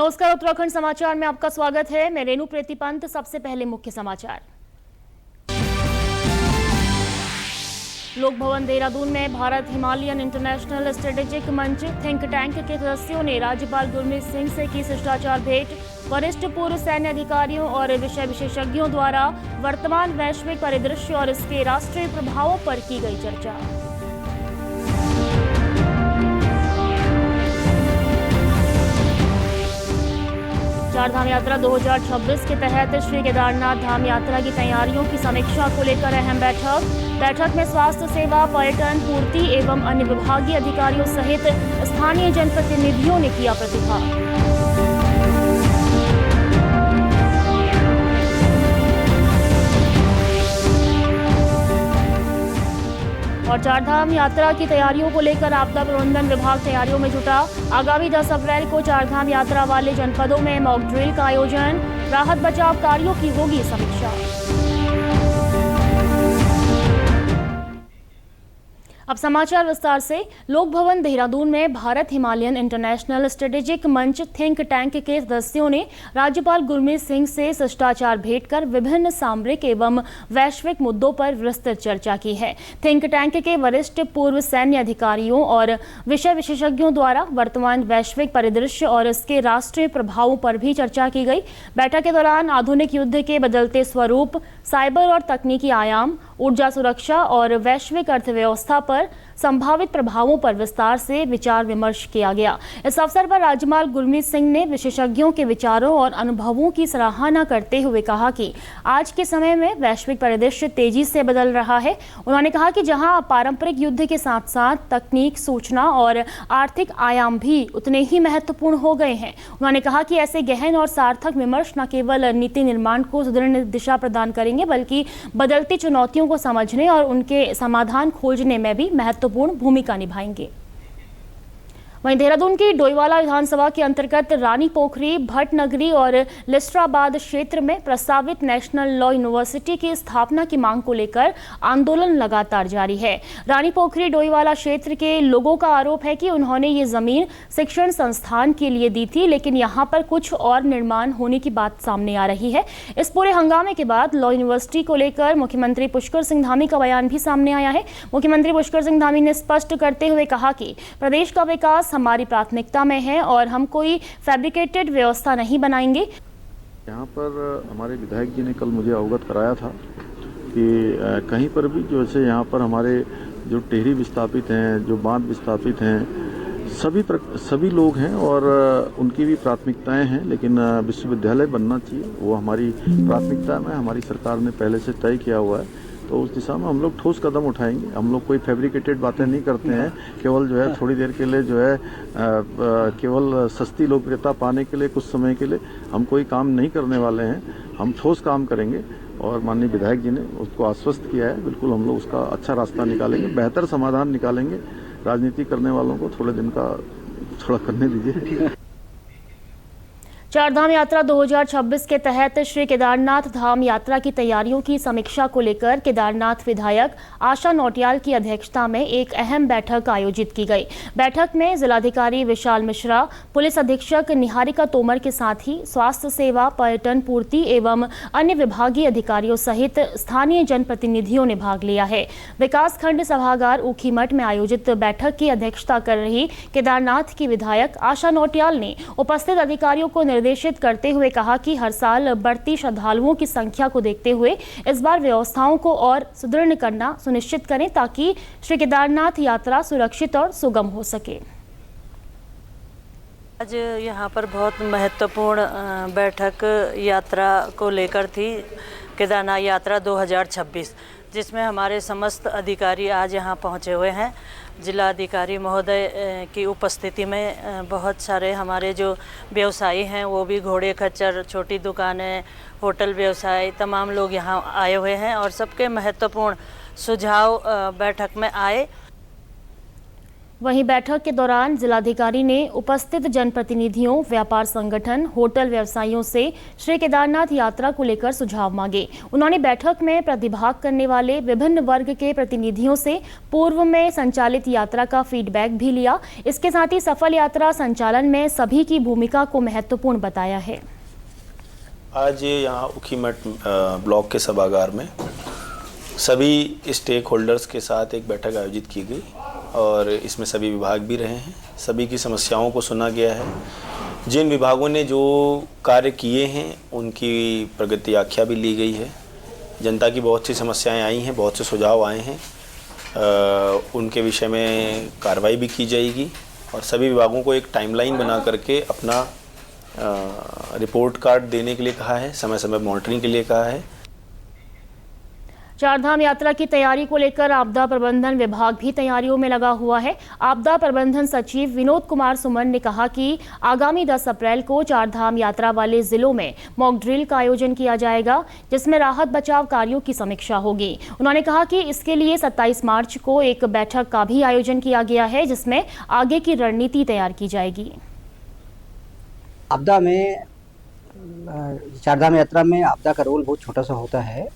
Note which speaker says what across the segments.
Speaker 1: नमस्कार, उत्तराखंड समाचार में आपका स्वागत है। मैं रेणु प्रीति पंत। सबसे पहले मुख्य समाचार। लोक भवन देहरादून में भारत हिमालयन इंटरनेशनल स्ट्रेटेजिक मंच थिंक टैंक के सदस्यों ने राज्यपाल गुरमीत सिंह से की शिष्टाचार भेंट। वरिष्ठ पूर्व सैन्य अधिकारियों और विषय विशेषज्ञों द्वारा वर्तमान वैश्विक परिदृश्य और इसके राष्ट्रीय प्रभावों पर की गई चर्चा। चारधाम यात्रा 2026 के तहत श्री केदारनाथ धाम यात्रा की तैयारियों की समीक्षा को लेकर अहम बैठक में स्वास्थ्य सेवा, पर्यटन, पूर्ति एवं अन्य विभागीय अधिकारियों सहित स्थानीय जनप्रतिनिधियों ने किया प्रतिभाग। और चारधाम यात्रा की तैयारियों को लेकर आपदा प्रबंधन विभाग तैयारियों में जुटा। आगामी 10 अप्रैल को चारधाम यात्रा वाले जनपदों में मॉक ड्रिल का आयोजन। राहत बचाव कार्यों की होगी समीक्षा। अब समाचार विस्तार से। लोक भवन देहरादून में भारत हिमालयन इंटरनेशनल स्ट्रेटेजिक मंच थिंक टैंक के सदस्यों ने राज्यपाल गुरमीत सिंह से शिष्टाचार भेंट कर विभिन्न सामरिक एवं वैश्विक मुद्दों पर विस्तृत चर्चा की है। थिंक टैंक के वरिष्ठ पूर्व सैन्य अधिकारियों और विषय विशेषज्ञों द्वारा वर्तमान वैश्विक परिदृश्य और इसके राष्ट्रीय प्रभावों पर भी चर्चा की गई। बैठक के दौरान आधुनिक युद्ध के बदलते स्वरूप, साइबर और तकनीकी आयाम, ऊर्जा सुरक्षा और वैश्विक अर्थव्यवस्था पर संभावित प्रभावों पर विस्तार से विचार विमर्श किया गया। इस अवसर पर राज्यपाल गुरमीत सिंह ने विशेषज्ञों के विचारों और अनुभवों की सराहना करते हुए कहा कि आज के समय में वैश्विक परिदृश्य तेजी से बदल रहा है। उन्होंने कहा कि जहां पारंपरिक युद्ध के साथ साथ तकनीक, सूचना और आर्थिक आयाम भी उतने ही महत्वपूर्ण हो गए हैं। उन्होंने कहा कि ऐसे गहन और सार्थक विमर्श न केवल नीति निर्माण को सुदृढ़ दिशा प्रदान करेंगे, बल्कि बदलती चुनौतियों को समझने और उनके समाधान खोजने में भी महत्वपूर्ण भूमिका निभाएंगे। वहीं देहरादून की डोईवाला विधानसभा के अंतर्गत रानी पोखरी, भटनगरी और लिस्ट्राबाद क्षेत्र में प्रस्तावित नेशनल लॉ यूनिवर्सिटी की स्थापना की मांग को लेकर आंदोलन लगातार जारी है। रानी पोखरी डोईवाला क्षेत्र के लोगों का आरोप है कि उन्होंने ये जमीन शिक्षण संस्थान के लिए दी थी, लेकिन यहाँ पर कुछ और निर्माण होने की बात सामने आ रही है। इस पूरे हंगामे के बाद लॉ यूनिवर्सिटी को लेकर मुख्यमंत्री पुष्कर सिंह धामी का बयान भी सामने आया है। मुख्यमंत्री पुष्कर सिंह धामी ने स्पष्ट करते हुए कहा कि प्रदेश का विकास हमारी प्राथमिकता में है और हम कोई फैब्रिकेटेड व्यवस्था नहीं बनाएंगे।
Speaker 2: यहाँ पर हमारे विधायक जी ने कल मुझे अवगत कराया था कि कहीं पर भी जो है यहाँ पर हमारे जो टेहरी विस्थापित हैं, जो बांध विस्थापित हैं, सभी लोग हैं और उनकी भी प्राथमिकताएं हैं, लेकिन विश्वविद्यालय बनना चाहिए, वो हमारी प्राथमिकता में हमारी सरकार ने पहले से तय किया हुआ है। तो उस दिशा में हम लोग ठोस कदम उठाएंगे। हम लोग कोई फैब्रिकेटेड बातें नहीं करते हैं, केवल जो है थोड़ी देर के लिए जो है केवल सस्ती लोकप्रियता पाने के लिए, कुछ समय के लिए हम कोई काम नहीं करने वाले हैं। हम ठोस काम करेंगे और माननीय विधायक जी ने उसको आश्वस्त किया है। बिल्कुल हम लोग उसका अच्छा रास्ता निकालेंगे, बेहतर समाधान निकालेंगे। राजनीति करने वालों को थोड़े दिन का थोड़ा करने दीजिए।
Speaker 1: चारधाम यात्रा 2026 के तहत श्री केदारनाथ धाम यात्रा की तैयारियों की समीक्षा को लेकर केदारनाथ विधायक आशा नौटियाल की अध्यक्षता में एक अहम बैठक आयोजित की गई। बैठक में जिलाधिकारी विशाल मिश्रा, पुलिस अधीक्षक निहारिका तोमर के साथ ही स्वास्थ्य सेवा, पर्यटन, पूर्ति एवं अन्य विभागीय अधिकारियों सहित स्थानीय जनप्रतिनिधियों ने भाग लिया है। विकास खंड सभागार ऊखीमठ में आयोजित बैठक की अध्यक्षता कर रही केदारनाथ की विधायक आशा नौटियाल ने उपस्थित अधिकारियों को निर्देशित करते हुए कहा कि हर साल बढ़ती श्रद्धालुओं की संख्या को देखते हुए इस बार व्यवस्थाओं को और सुदृढ़ करना सुनिश्चित करें ताकि श्री केदारनाथ यात्रा सुरक्षित और सुगम हो सके।
Speaker 3: आज यहाँ पर बहुत महत्वपूर्ण बैठक यात्रा को लेकर थी, केदारनाथ यात्रा 2026, जिसमें हमारे समस्त अधिकारी आज यहाँ पहुँचे हुए हैं। जिला अधिकारी महोदय की उपस्थिति में बहुत सारे हमारे जो व्यवसायी हैं, वो भी घोड़े खच्चर, छोटी दुकानें, होटल व्यवसाय, तमाम लोग यहाँ आए हुए हैं और सबके महत्वपूर्ण सुझाव बैठक में आए।
Speaker 1: वहीं बैठक के दौरान जिलाधिकारी ने उपस्थित जनप्रतिनिधियों, व्यापार संगठन, होटल व्यवसायियों से श्री केदारनाथ यात्रा को लेकर सुझाव मांगे। उन्होंने बैठक में प्रतिभाग करने वाले विभिन्न वर्ग के प्रतिनिधियों से पूर्व में संचालित यात्रा का फीडबैक भी लिया। इसके साथ ही सफल यात्रा संचालन में सभी की भूमिका को महत्वपूर्ण बताया है।
Speaker 4: आज यहाँ ऊखीमठ ब्लॉक के सभागार में सभी स्टेक होल्डर्स के साथ एक बैठक आयोजित की गई और इसमें सभी विभाग भी रहे हैं। सभी की समस्याओं को सुना गया है। जिन विभागों ने जो कार्य किए हैं उनकी प्रगति आख्या भी ली गई है। जनता की बहुत सी समस्याएं आई हैं, बहुत से सुझाव आए हैं, उनके विषय में कार्रवाई भी की जाएगी और सभी विभागों को एक टाइमलाइन बना करके अपना रिपोर्ट कार्ड देने के लिए कहा है, समय समय मॉनिटरिंग के लिए कहा है।
Speaker 1: चारधाम यात्रा की तैयारी को लेकर आपदा प्रबंधन विभाग भी तैयारियों में लगा हुआ है। आपदा प्रबंधन सचिव विनोद कुमार सुमन ने कहा कि आगामी 10 अप्रैल को चारधाम यात्रा वाले जिलों में मॉक ड्रिल का आयोजन किया जाएगा, जिसमें राहत बचाव कार्यों की समीक्षा होगी। उन्होंने कहा कि इसके लिए 27 मार्च को एक बैठक का भी आयोजन किया गया है, जिसमें आगे की रणनीति तैयार की जाएगी।
Speaker 5: आपदा में, चारधाम यात्रा में आपदा का रोल बहुत छोटा सा होता है।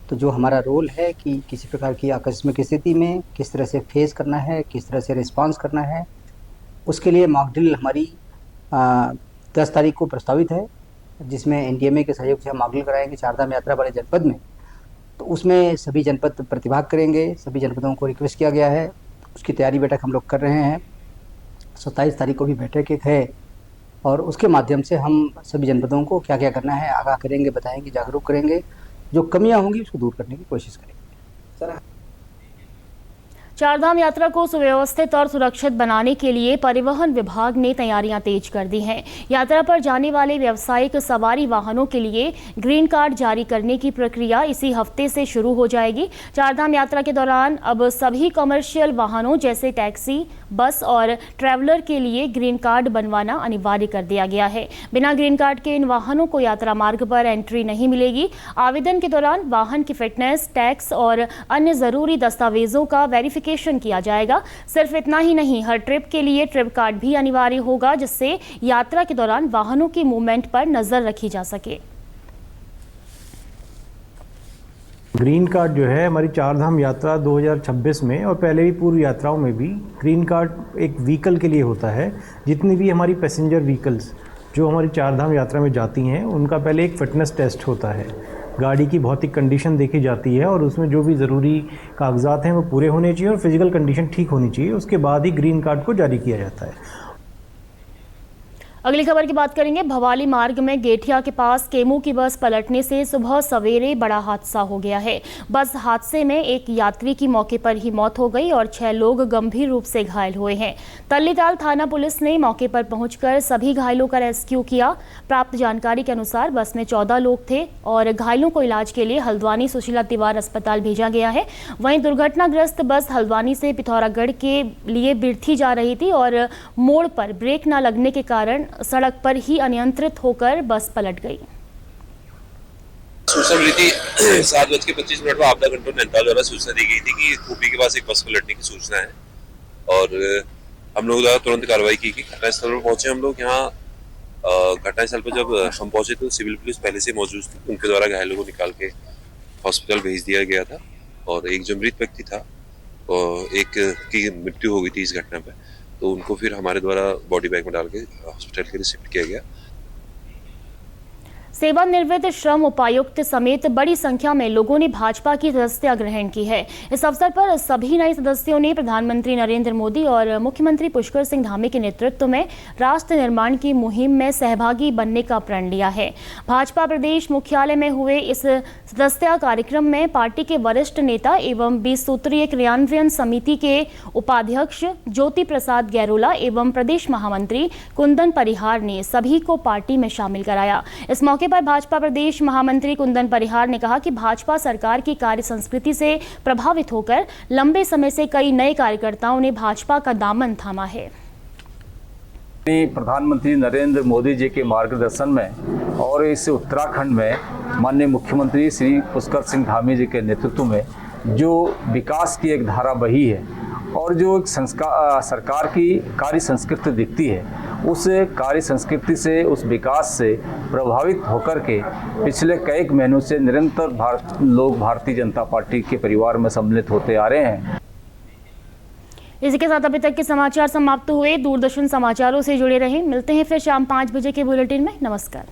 Speaker 5: तो जो हमारा रोल है कि किसी प्रकार की आकस्मिक स्थिति में किस तरह से फेस करना है, किस तरह से रिस्पांस करना है, उसके लिए मॉक ड्रिल हमारी 10 तारीख को प्रस्तावित है, जिसमें एनडीएमए के सहयोग से हम मॉक ड्रिल कराएंगे चारधाम यात्रा वाले जनपद में। तो उसमें सभी जनपद प्रतिभाग करेंगे। सभी जनपदों को रिक्वेस्ट किया गया है, उसकी तैयारी बैठक हम लोग कर रहे हैं। 27 तारीख को भी बैठक एक है और उसके माध्यम से हम सभी जनपदों को क्या क्या करना है आगाह करेंगे, बताएंगे, जागरूक करेंगे। जो कमियां होंगी उसको दूर करने की कोशिश करेंगे।
Speaker 1: चारधाम यात्रा को सुव्यवस्थित और सुरक्षित बनाने के लिए परिवहन विभाग ने तैयारियां तेज कर दी हैं। यात्रा पर जाने वाले व्यावसायिक सवारी वाहनों के लिए ग्रीन कार्ड जारी करने की प्रक्रिया इसी हफ्ते से शुरू हो जाएगी। चारधाम यात्रा के दौरान अब सभी कमर्शियल वाहनों जैसे टैक्सी, बस और ट्रैवलर के लिए ग्रीन कार्ड बनवाना अनिवार्य कर दिया गया है। बिना ग्रीन कार्ड के इन वाहनों को यात्रा मार्ग पर एंट्री नहीं मिलेगी। आवेदन के दौरान वाहन की फिटनेस, टैक्स और अन्य जरूरी दस्तावेजों का वेरिफिकेशन किया जाएगा। सिर्फ इतना ही नहीं, हर ट्रिप के लिए ट्रिप कार्ड भी अनिवार्य होगा, जिससे यात्रा के दौरान वाहनों की मूवमेंट पर नजर रखी जा सके।
Speaker 6: ग्रीन कार्ड जो है हमारी चारधाम यात्रा 2026 में और पहले भी पूर्व यात्राओं में भी ग्रीन कार्ड एक व्हीकल के लिए होता है। जितनी भी हमारी पैसेंजर व्हीकल्स जो हमारी चारधाम यात्रा में जाती हैं उनका पहले एक फिटनेस टेस्ट होता है। गाड़ी की भौतिक कंडीशन देखी जाती है और उसमें जो भी ज़रूरी कागजात हैं वो पूरे होने चाहिए और फिजिकल कंडीशन ठीक होनी चाहिए। उसके बाद ही ग्रीन कार्ड को जारी किया जाता है।
Speaker 1: अगली खबर की बात करेंगे। भवाली मार्ग में गेठिया के पास केमू की बस पलटने से सुबह सवेरे बड़ा हादसा हो गया है। बस हादसे में एक यात्री की मौके पर ही मौत हो गई और 6 लोग गंभीर रूप से घायल हुए हैं। तल्लीताल थाना पुलिस ने मौके पर पहुंचकर सभी घायलों का रेस्क्यू किया। प्राप्त जानकारी के अनुसार बस में 14 लोग थे और घायलों को इलाज के लिए हल्द्वानी सुशीला तिवारी अस्पताल भेजा गया है। वहीं दुर्घटनाग्रस्त बस हल्द्वानी से पिथौरागढ़ के लिए बिरथी जा रही थी और मोड़ पर ब्रेक न लगने के कारण सड़क पर ही अनियंत्रित होकर बस पलट गई।
Speaker 7: सूचना मिली थी 7:25 पर आपदा कंट्रोल नैनीताल द्वारा सूचना दी गई थी कि खूबी के पास एक बस पलटने की सूचना है और हम लोग द्वारा तुरंत कार्रवाई की गई। घटनास्थल पर पहुंचे हम लोग। यहाँ घटनास्थल पर जब हम पहुंचे तो सिविल पुलिस पहले से मौजूद थी। उनके द्वारा घायलों को निकाल के हॉस्पिटल भेज दिया गया था और एक जो मृत व्यक्ति था और एक की मृत्यु हो गई थी इस घटना पर, तो उनको फिर हमारे द्वारा बॉडी बैग में डाल के हॉस्पिटल के लिए शिफ्ट किया गया।
Speaker 1: सेवानिवृत्त श्रम उपायुक्त समेत बड़ी संख्या में लोगों ने भाजपा की सदस्यता ग्रहण की है। इस अवसर पर सभी नए सदस्यों ने प्रधानमंत्री नरेंद्र मोदी और मुख्यमंत्री पुष्कर सिंह धामी के नेतृत्व में राष्ट्र निर्माण की मुहिम में सहभागी बनने का प्रण लिया है। भाजपा प्रदेश मुख्यालय में हुए इस सदस्यता कार्यक्रम में पार्टी के वरिष्ठ नेता एवं 20 सूत्रीय क्रियान्वयन समिति के उपाध्यक्ष ज्योति प्रसाद गैरोला एवं प्रदेश महामंत्री कुंदन परिहार ने सभी को पार्टी में शामिल कराया। इस मौके पर भाजपा प्रदेश महामंत्री कुंदन परिहार ने कहा कि भाजपा सरकार की कार्य संस्कृति से प्रभावित होकर लंबे समय से कई नए कार्यकर्ताओं ने भाजपा का दामन थामा है।
Speaker 8: प्रधानमंत्री नरेंद्र मोदी जी के मार्गदर्शन में और इस उत्तराखंड में माननीय मुख्यमंत्री श्री पुष्कर सिंह धामी जी के नेतृत्व में जो विकास की एक धारा बही है और जो एक सरकार की कार्य संस्कृति दिखती है, उस कार्य संस्कृति से, उस विकास से प्रभावित होकर के पिछले कई महीनों से निरंतर लोग भारतीय जनता पार्टी के परिवार में सम्मिलित होते आ रहे हैं।
Speaker 1: इसी के साथ अभी तक के समाचार समाप्त हुए। दूरदर्शन समाचारों से जुड़े रहें। मिलते हैं फिर शाम 5 बजे के बुलेटिन में। नमस्कार।